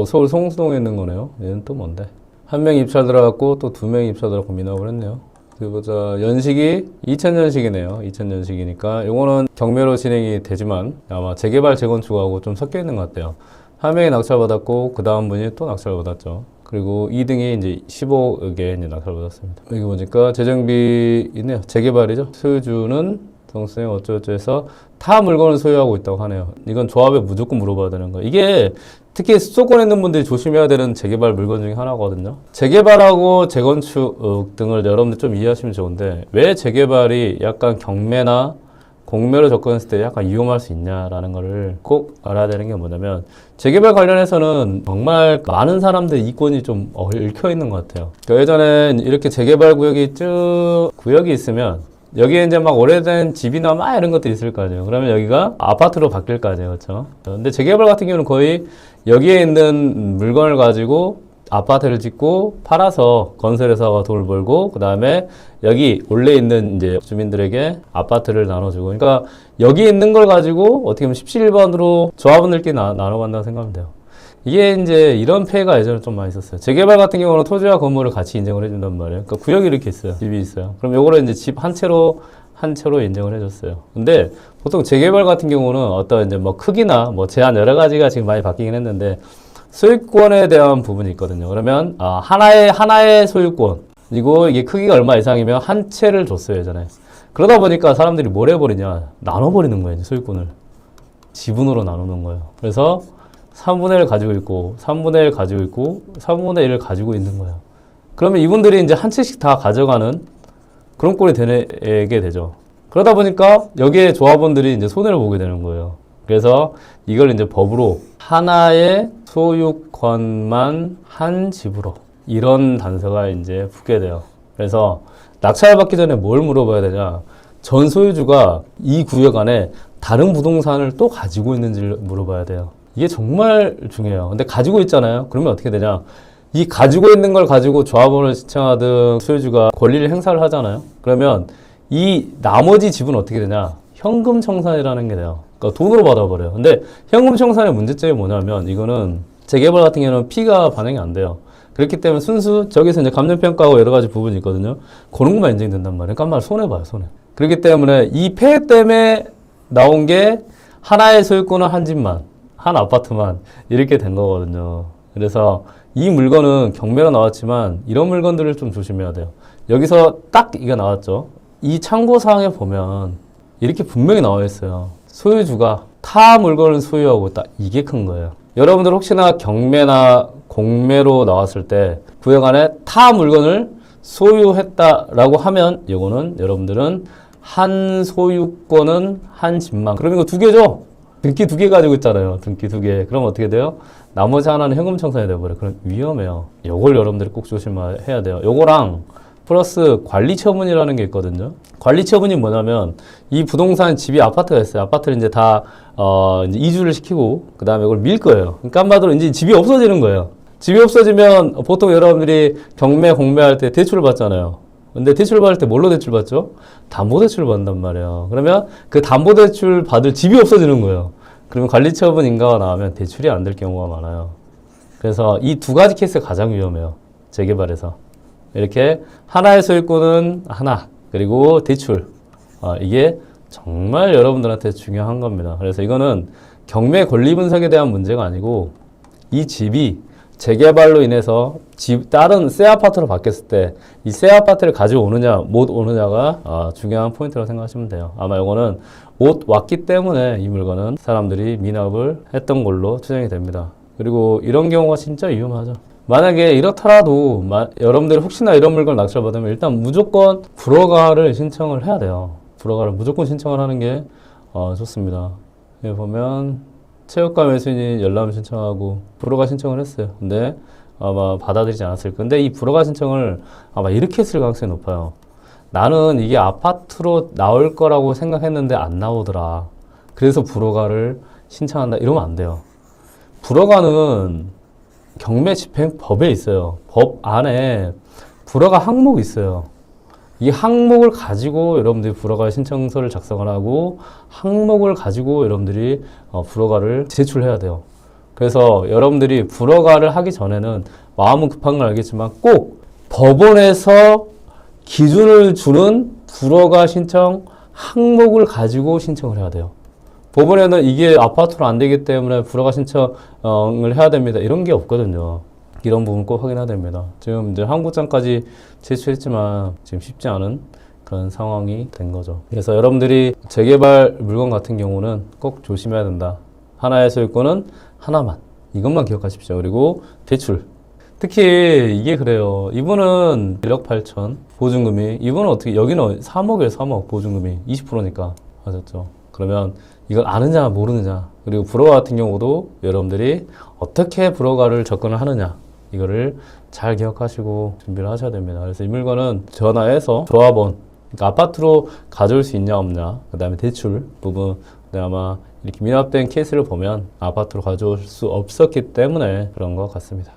서울 성수동에 있는 거네요. 얘는 또 뭔데? 한 명이 입찰 들어갔고 또 두 명이 입찰 들어가고 민업을 했네요. 그리고 보자. 연식이 2000년식이네요. 2000년식이니까 요거는 경매로 진행이 되지만 아마 재개발 재건축하고 좀 섞여 있는 것 같아요. 한 명이 낙찰받았고 그 다음 분이 또 낙찰받았죠. 그리고 2등이 이제 15억에 이제 낙찰받았습니다. 여기 보니까 재정비 있네요. 재개발이죠. 소유주는 동수령 어쩌고저쩌고 해서 타 물건을 소유하고 있다고 하네요. 이건 조합에 무조건 물어봐야 되는 거예요. 이게 특히 수도권에 있는 분들이 조심해야 되는 재개발 물건 중에 하나거든요. 재개발하고 재건축 등을 여러분들 좀 이해하시면 좋은데 왜 재개발이 약간 경매나 공매로 접근했을 때 약간 위험할 수 있냐라는 거를 꼭 알아야 되는 게 뭐냐면 재개발 관련해서는 정말 많은 사람들 이권이 좀 얽혀 있는 것 같아요. 그러니까 예전에 이렇게 재개발 구역이 쭉 구역이 있으면 여기에 이제 막 오래된 집이나 막 이런 것들이 있을 거 아니에요. 그러면 여기가 아파트로 바뀔 거 아니에요. 그렇죠? 근데 재개발 같은 경우는 거의 여기에 있는 물건을 가지고 아파트를 짓고 팔아서 건설회사가 돈을 벌고 그 다음에 여기 원래 있는 이제 주민들에게 아파트를 나눠주고 그러니까 여기 있는 걸 가지고 어떻게 보면 17번으로 조합원들끼리 나눠간다고 생각하면 돼요. 이게 이제 이런 폐해가 예전에 좀 많이 있었어요. 재개발 같은 경우는 토지와 건물을 같이 인정을 해준단 말이에요. 그러니까 구역이 이렇게 있어요. 집이 있어요. 그럼 요거를 이제 집 한 채로 인정을 해줬어요. 근데 보통 재개발 같은 경우는 어떤 이제 뭐 크기나 뭐 제한 여러 가지가 지금 많이 바뀌긴 했는데 소유권에 대한 부분이 있거든요. 그러면 하나의 소유권 그리고 이게 크기가 얼마 이상이면 한 채를 줬어요 예전에. 그러다 보니까 사람들이 뭘 해버리냐 나눠버리는 거예요. 이제 소유권을 지분으로 나누는 거예요. 그래서 3분의 1을 가지고 있고 3분의 1 가지고 있고 3분의 1을 가지고 있는 거예요. 그러면 이분들이 이제 한 채씩 다 가져가는 그런 꼴이 되게 되죠. 그러다 보니까 여기에 조합원들이 이제 손해를 보게 되는 거예요. 그래서 이걸 이제 법으로 하나의 소유권만 한 집으로 이런 단서가 이제 붙게 돼요. 그래서 낙찰받기 전에 뭘 물어봐야 되냐? 전 소유주가 이 구역 안에 다른 부동산을 또 가지고 있는지를 물어봐야 돼요. 이게 정말 중요해요. 근데 가지고 있잖아요. 그러면 어떻게 되냐? 이 가지고 있는 걸 가지고 조합원을 신청하든 소유주가 권리를 행사를 하잖아요. 그러면 이 나머지 집은 어떻게 되냐? 현금 청산이라는 게 돼요. 그러니까 돈으로 받아버려요. 근데 현금 청산의 문제점이 뭐냐면 이거는 재개발 같은 경우는 피가 반영이 안 돼요. 그렇기 때문에 순수 저기서 이제 감정평가하고 여러 가지 부분이 있거든요. 그런 것만 인정이 된단 말이에요. 그러니까 말 손해봐요, 손해. 그렇기 때문에 이 폐해 때문에 나온 게 하나의 소유권은 한 집만, 한 아파트만 이렇게 된 거거든요. 그래서 이 물건은 경매로 나왔지만 이런 물건들을 좀 조심해야 돼요. 여기서 딱 이게 나왔죠. 이 참고사항에 보면 이렇게 분명히 나와 있어요. 소유주가 타 물건을 소유하고 있다. 이게 큰 거예요. 여러분들 혹시나 경매나 공매로 나왔을 때 구역 안에 타 물건을 소유했다라고 하면 이거는 여러분들은 한 소유권은 한 집만. 그러면 이거 두 개죠? 등기 두 개 가지고 있잖아요. 등기 두 개. 그럼 어떻게 돼요? 나머지 하나는 현금 청산이 돼버려요. 그럼 위험해요. 요걸 여러분들이 꼭 조심해야 돼요. 요거랑 플러스 관리 처분이라는 게 있거든요. 관리 처분이 뭐냐면 이 부동산 집이 아파트가 있어요. 아파트를 이제 다 이제 이주를 시키고 그 다음에 이걸 밀 거예요. 그러니까 한마디로 이제 집이 없어지는 거예요. 집이 없어지면 보통 여러분들이 경매, 공매할 때 대출을 받잖아요. 근데 대출 받을 때 뭘로 대출 받죠? 담보대출을 받는단 말이에요. 그러면 그 담보대출 받을 집이 없어지는 거예요. 그러면 관리처분 인가가 나오면 대출이 안 될 경우가 많아요. 그래서 이 두 가지 케이스가 가장 위험해요. 재개발에서. 이렇게 하나의 소유권은 하나, 그리고 대출. 이게 정말 여러분들한테 중요한 겁니다. 그래서 이거는 경매 권리 분석에 대한 문제가 아니고 이 집이 재개발로 인해서 다른 새 아파트로 바뀌었을 때 이 새 아파트를 가져오느냐 못 오느냐가 중요한 포인트라고 생각하시면 돼요. 아마 이거는 못 왔기 때문에 이 물건은 사람들이 미납을 했던 걸로 추정이 됩니다. 그리고 이런 경우가 진짜 위험하죠. 만약에 이렇더라도 여러분들이 혹시나 이런 물건을 낙찰받으면 일단 무조건 불허가를 신청을 해야 돼요. 불허가를 무조건 신청을 하는 게 좋습니다. 여기 보면 체육관 매수인이 열람 신청하고 불허가 신청을 했어요. 근데 아마 받아들이지 않았을 건데 이 불허가 신청을 아마 이렇게 했을 가능성이 높아요. 나는 이게 아파트로 나올 거라고 생각했는데 안 나오더라. 그래서 불허가를 신청한다. 이러면 안 돼요. 불허가는 경매 집행법에 있어요. 법 안에 불허가 항목이 있어요. 이 항목을 가지고 여러분들이 불허가 신청서를 작성을 하고 항목을 가지고 여러분들이 불허가를 제출해야 돼요. 그래서 여러분들이 불허가를 하기 전에는 마음은 급한 걸 알겠지만 꼭 법원에서 기준을 주는 불허가 신청 항목을 가지고 신청을 해야 돼요. 법원에는 이게 아파트로 안 되기 때문에 불허가 신청을 해야 됩니다. 이런 게 없거든요. 이런 부분 꼭 확인해야 됩니다. 지금 이제 항구장까지 제출했지만 지금 쉽지 않은 그런 상황이 된 거죠. 그래서 여러분들이 재개발 물건 같은 경우는 꼭 조심해야 된다. 하나의 소유권은 하나만. 이것만 기억하십시오. 그리고 대출. 특히 이게 그래요. 이분은 1억 8천 보증금이, 이분은 어떻게, 여기는 3억이에요. 3억 보증금이 20%니까. 맞았죠? 그러면 이걸 아느냐 모르느냐, 그리고 불허가 같은 경우도 여러분들이 어떻게 불허가를 접근을 하느냐, 이거를 잘 기억하시고 준비를 하셔야 됩니다. 그래서 이 물건은 전화해서 조합원, 그러니까 아파트로 가져올 수 있냐 없냐, 그 다음에 대출 부분, 근데 아마 이렇게 미납된 케이스를 보면 아파트로 가져올 수 없었기 때문에 그런 것 같습니다.